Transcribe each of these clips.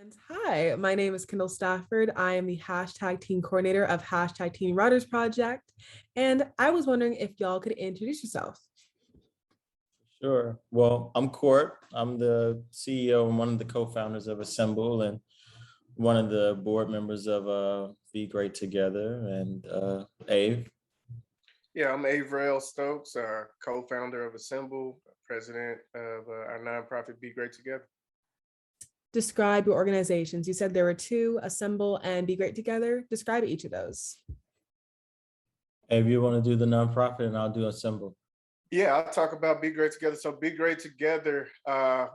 And hi, my name is Kendall Stafford. I am the hashtag team coordinator of hashtag Teen Writers Project. And I was wondering if y'all could introduce yourself. Sure. Well, I'm Court. I'm the CEO and one of the co-founders of Assemble and one of the board members of BeGreat Together and Ave. Yeah, I'm Avrell Stokes, co-founder of Assemble, president of our nonprofit BeGreat Together. Describe your organizations. You said there were two, Assemble and BeGreat Together. Describe each of those. Ave, you want to do the nonprofit and I'll do Assemble. Yeah, I'll talk about BeGreat Together. So BeGreat Together,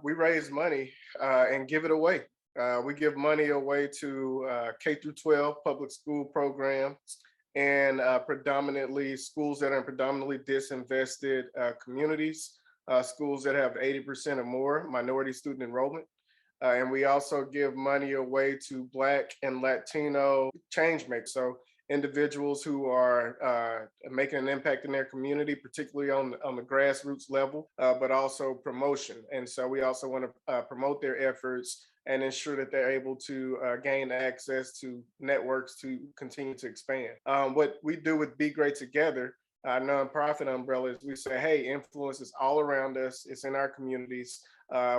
we raise money and give it away. We give money away to K through 12 public school programs and predominantly schools that are in predominantly disinvested communities, schools that have 80% or more minority student enrollment. And we also give money away to Black and Latino changemakers. So individuals who are making an impact in their community, particularly on the grassroots level, but also promotion. And so we also want to promote their efforts and ensure that they're able to gain access to networks to continue to expand. What we do with BeGreat Together, our nonprofit umbrella, is we say, hey, influence is all around us. It's in our communities.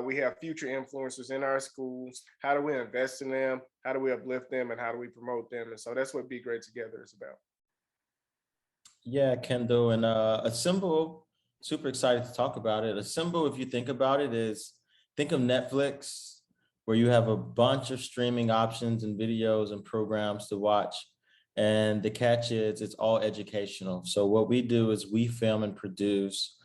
We have future influencers in our schools. How do we invest in them? How do we uplift them? And how do we promote them? And so that's what BeGreat Together is about. Yeah, Kendall, and Assemble, super excited to talk about it. Assemble, if you think about it, think of Netflix, where you have a bunch of streaming options and videos and programs to watch. And the catch is it's all educational. So what we do is we film and produce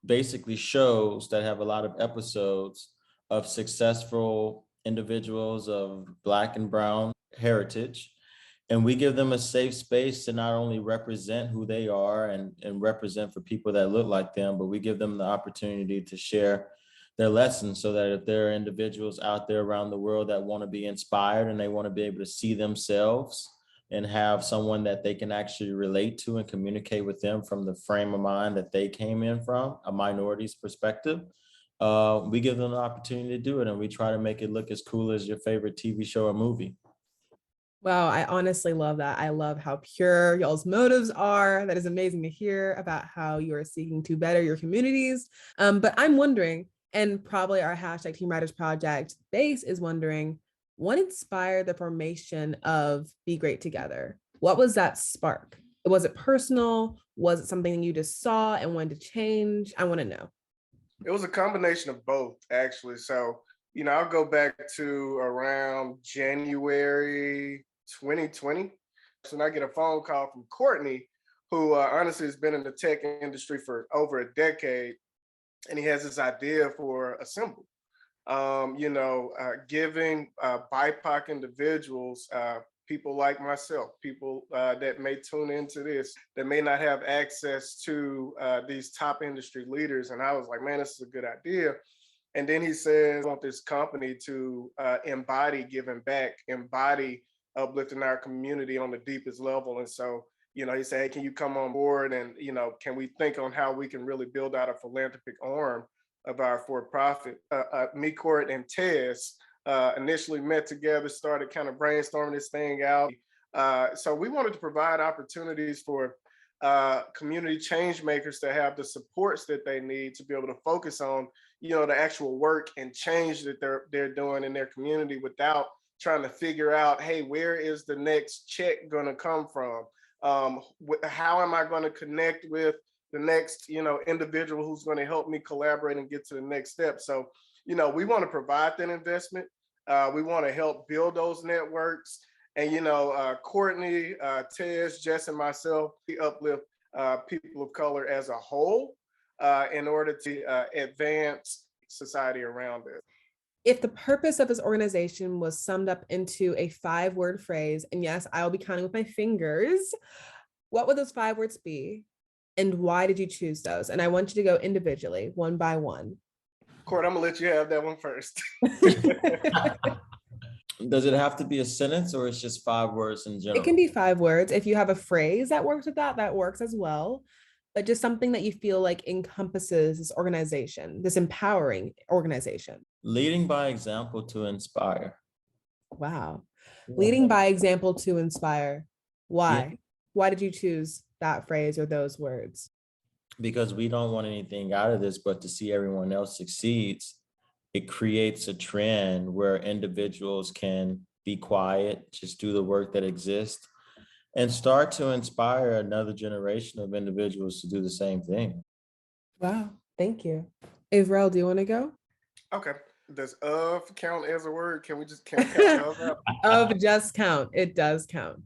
basically shows that have a lot of episodes of successful individuals of Black and Brown heritage. And we give them a safe space to not only represent who they are and represent for people that look like them, but we give them the opportunity to share their lessons so that if there are individuals out there around the world that want to be inspired and they want to be able to see themselves and have someone that they can actually relate to and communicate with them from the frame of mind that they came in from, a minority's perspective, we give them the opportunity to do it. And we try to make it look as cool as your favorite TV show or movie. Wow, I honestly love that. I love how pure y'all's motives are. That is amazing to hear about how you are seeking to better your communities. But I'm wondering, and probably our hashtag Team Writers Project base is wondering, what inspired the formation of BeGreat Together? What was that spark? Was it personal? Was it something you just saw and wanted to change? I want to know. It was a combination of both, actually. So, I'll go back to around January 2020. So I get a phone call from Cortney, who honestly has been in the tech industry for over a decade. And he has this idea for Assemble, giving BIPOC individuals, people like myself, people that may tune into this, that may not have access to these top industry leaders. And I was like, man, this is a good idea. And then he says, I want this company to embody giving back, embody uplifting our community on the deepest level. And so, he said, hey, can you come on board? And, can we think on how we can really build out a philanthropic arm of our for-profit? Me, Court, and Tez initially met together, started kind of brainstorming this thing out. So we wanted to provide opportunities for community change makers to have the supports that they need to be able to focus on, the actual work and change that they're doing in their community without trying to figure out, hey, where is the next check going to come from? How am I going to connect with the next, individual who's going to help me collaborate and get to the next step? So, we want to provide that investment. We want to help build those networks. And, Cortney, Tez, Jess, and myself, we uplift people of color as a whole in order to advance society around us. If the purpose of this organization was summed up into a 5-word phrase, and yes, I'll be counting with my fingers, what would those 5 words be? And why did you choose those? And I want you to go individually, one by one. Court, I'm gonna let you have that one first. Does it have to be a sentence or it's just 5 words in general? It can be 5 words. If you have a phrase that works with that, that works as well. but just something that you feel like encompasses this organization, this empowering organization. Leading by example to inspire. Wow. Yeah. Leading by example to inspire. Why? Yeah. Why did you choose that phrase or those words? Because we don't want anything out of this but to see everyone else succeeds. It creates a trend where individuals can be quiet, just do the work that exists, and start to inspire another generation of individuals to do the same thing. Wow. Thank you. Avrell, do you want to go? Okay. Does of count as a word? Can we count of out? Of just count. It does count.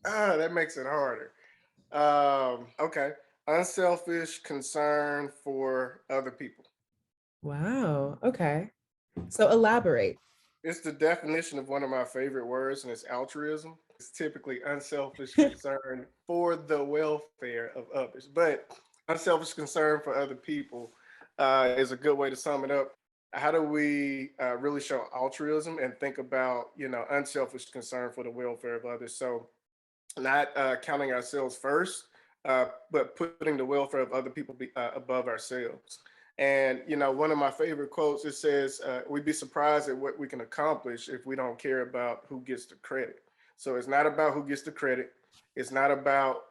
That makes it harder. Okay. Unselfish concern for other people. Wow. Okay. So elaborate. It's the definition of one of my favorite words, and it's altruism. It's typically unselfish concern for the welfare of others, but unselfish concern for other people is a good way to sum it up. How do we really show altruism and think about, unselfish concern for the welfare of others? So, not counting ourselves first, but putting the welfare of other people above ourselves. And one of my favorite quotes, it says, "We'd be surprised at what we can accomplish if we don't care about who gets the credit." So it's not about who gets the credit. It's not about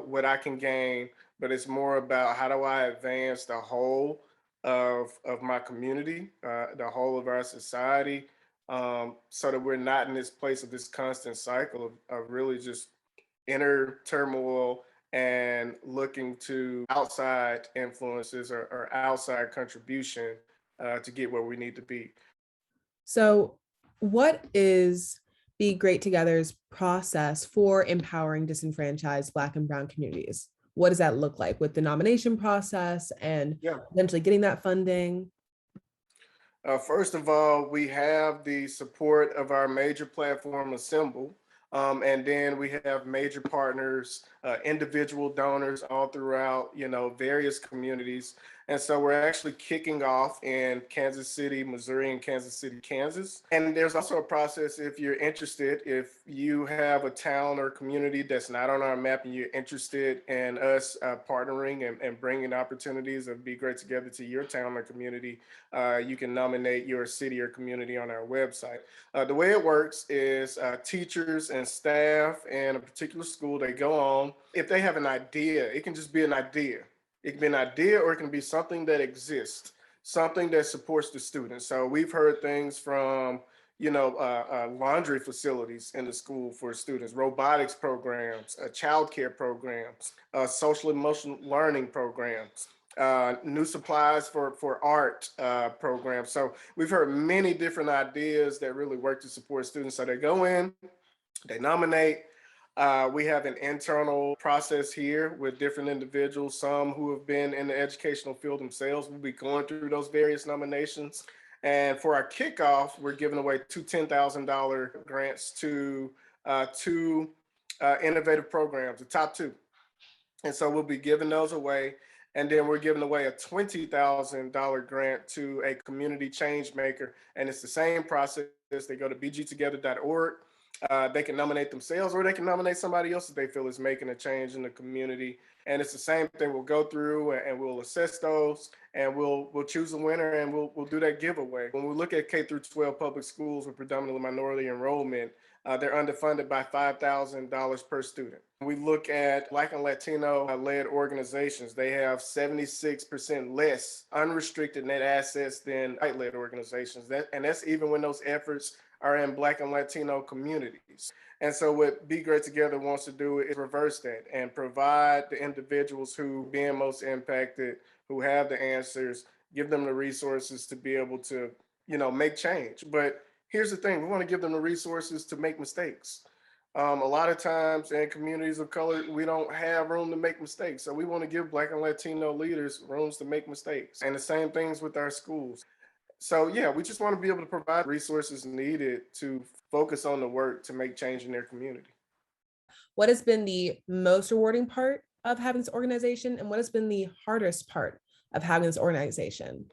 what I can gain, but it's more about how do I advance the whole of my community, the whole of our society, so that we're not in this place of this constant cycle of really just inner turmoil and looking to outside influences or outside contribution to get where we need to be. So, what is Be Great Together's process for empowering disenfranchised Black and Brown communities? What does that look like with the nomination process and Yeah. eventually getting that funding? First of all, we have the support of our major platform, Assemble. And then we have major partners, individual donors all throughout, various communities. And so we're actually kicking off in Kansas City, Missouri, and Kansas City, Kansas. And there's also a process if you're interested, if you have a town or community that's not on our map and you're interested in us partnering and bringing opportunities of Be Great Together to your town or community, you can nominate your city or community on our website. The way it works is teachers and staff in a particular school, they go on. If they have an idea, it can just be an idea. It can be an idea or it can be something that exists, something that supports the students. So we've heard things from, laundry facilities in the school for students, robotics programs, childcare programs, social emotional learning programs, new supplies for art programs. So we've heard many different ideas that really work to support students. So they go in, they nominate. We have an internal process here with different individuals, some who have been in the educational field themselves. We'll be going through those various nominations. And for our kickoff, we're giving away two $10,000 grants to two innovative programs, the top two. And so we'll be giving those away. And then we're giving away a $20,000 grant to a community change maker. And it's the same process. They go to bgtogether.org. They can nominate themselves or they can nominate somebody else that they feel is making a change in the community. And it's the same thing. We'll go through and we'll assess those and we'll choose a winner and we'll do that giveaway. When we look at K through 12 public schools with predominantly minority enrollment, they're underfunded by $5,000 per student. We look at Black and Latino led organizations. They have 76% less unrestricted net assets than white led organizations. And that's even when those efforts are in Black and Latino communities. And so what Be Great Together wants to do is reverse that and provide the individuals who being most impacted, who have the answers, give them the resources to be able to, make change. But here's the thing, we want to give them the resources to make mistakes. A lot of times in communities of color, we don't have room to make mistakes. So we want to give Black and Latino leaders rooms to make mistakes. And the same things with our schools. So yeah, we just want to be able to provide resources needed to focus on the work to make change in their community. What has been the most rewarding part of having this organization, and what has been the hardest part of having this organization?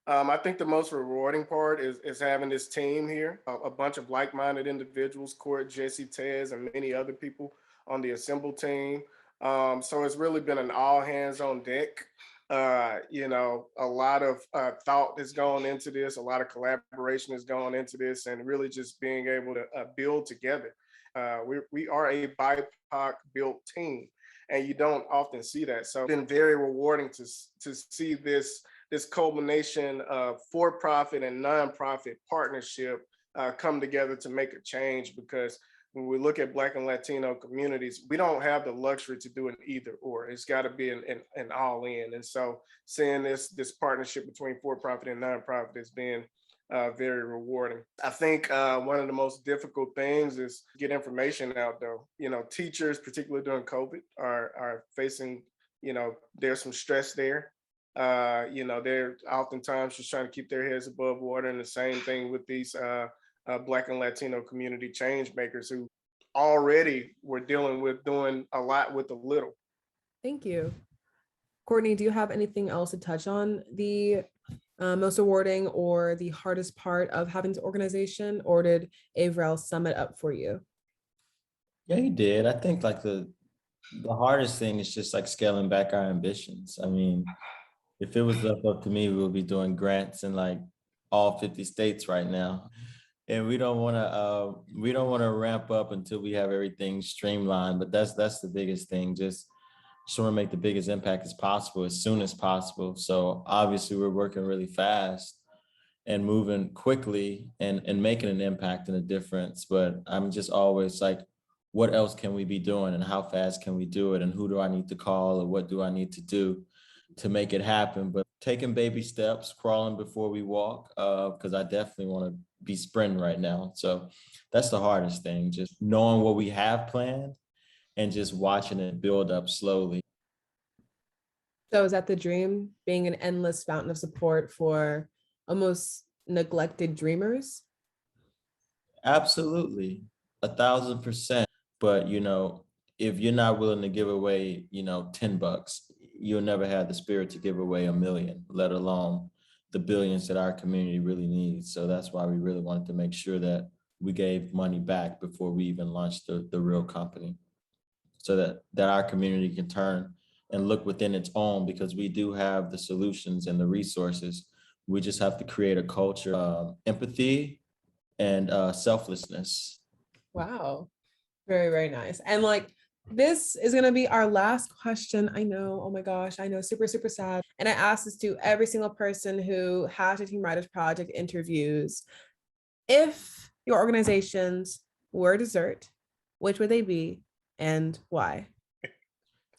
I think the most rewarding part is having this team here, a bunch of like-minded individuals, Court, Jesse, Tez, and many other people on the Assemble team. So it's really been an all hands on deck. A lot of thought has gone into this, a lot of collaboration has gone into this, and really just being able to build together. We are a BIPOC built team, and you don't often see that. So it's been very rewarding to see this culmination of for-profit and nonprofit partnership come together to make a change, because when we look at Black and Latino communities, we don't have the luxury to do an either or. It's got to be an all in. And so seeing this partnership between for-profit and nonprofit has been very rewarding. I think one of the most difficult things is get information out though. Teachers, particularly during COVID, are facing, there's some stress there. They're oftentimes just trying to keep their heads above water. And the same thing with these Black and Latino community change makers who already were dealing with doing a lot with a little. Thank you. Cortney, do you have anything else to touch on the most rewarding or the hardest part of having this organization, or did Avrell sum it up for you? Yeah, he did. I think like the hardest thing is just like scaling back our ambitions. I mean, if it was left up to me, we would be doing grants in like all 50 states right now. And we don't want to ramp up until we have everything streamlined. But that's the biggest thing. Just want to make the biggest impact as possible, as soon as possible. So obviously we're working really fast and moving quickly and making an impact and a difference. But I'm just always like, what else can we be doing, and how fast can we do it, and who do I need to call, or what do I need to do to make it happen? But taking baby steps, crawling before we walk, because I definitely want to be sprinting right now. So that's the hardest thing, just knowing what we have planned and just watching it build up slowly. So is that the dream, being an endless fountain of support for almost neglected dreamers? Absolutely, 1,000%. But if you're not willing to give away, $10, you'll never have the spirit to give away 1,000,000, let alone the billions that our community really needs. So that's why we really wanted to make sure that we gave money back before we even launched the real company, so that our community can turn and look within its own, because we do have the solutions and the resources. We just have to create a culture of empathy and selflessness. Wow. Very, very nice. And like, this is going to be our last question. I know. Oh my gosh. I know. Super, super sad. And I ask this to every single person who #Team Writers Project interviews. If your organizations were dessert, which would they be and why?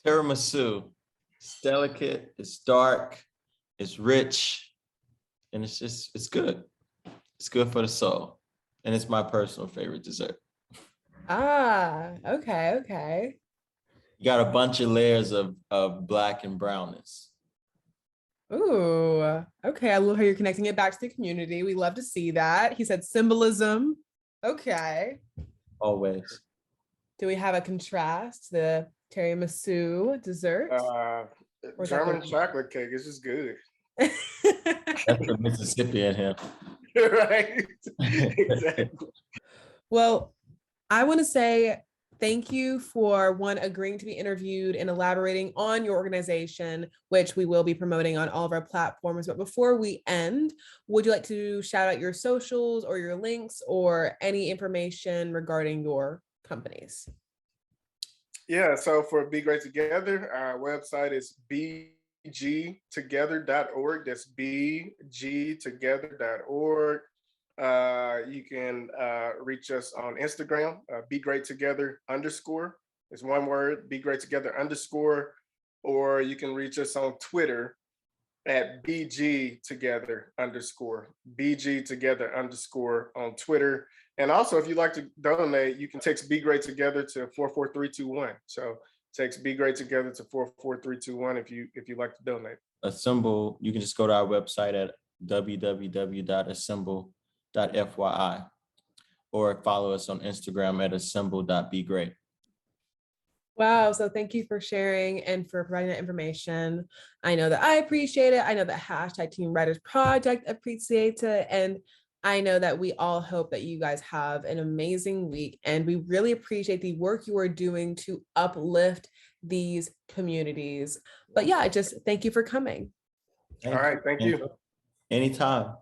Tiramisu. It's delicate, it's dark, it's rich, and it's good. It's good for the soul. And it's my personal favorite dessert. Ah, okay. You got a bunch of layers of black and brownness. Ooh, okay. I love how you're connecting it back to the community. We love to see that. He said symbolism. Okay. Always. Do we have a contrast? The tiramisu dessert? German chocolate cake is just good. That's the Mississippi in him. Right. Exactly. Well, I want to say thank you for agreeing to be interviewed and elaborating on your organization, which we will be promoting on all of our platforms. But before we end, would you like to shout out your socials or your links or any information regarding your companies? Yeah, so for BeGreat Together, our website is bgtogether.org. That's bgtogether.org. You can reach us on Instagram, BeGreatTogether_. It's one word, BeGreatTogether_. Or you can reach us on Twitter at BGTogether_. BGTogether_ on Twitter. And also, if you'd like to donate, you can text BeGreat Together to 44321. So text BeGreat Together to 44321 if you'd like to donate. Assemble, you can just go to our website at www.assemble.fyi or follow us on Instagram at assemble.begreat. Wow. So thank you for sharing and for providing that information. I know that I appreciate it. I know that #Team Writers Project appreciates it. And I know that we all hope that you guys have an amazing week. And we really appreciate the work you are doing to uplift these communities. But yeah, I just thank you for coming. All right, thank you. Anytime.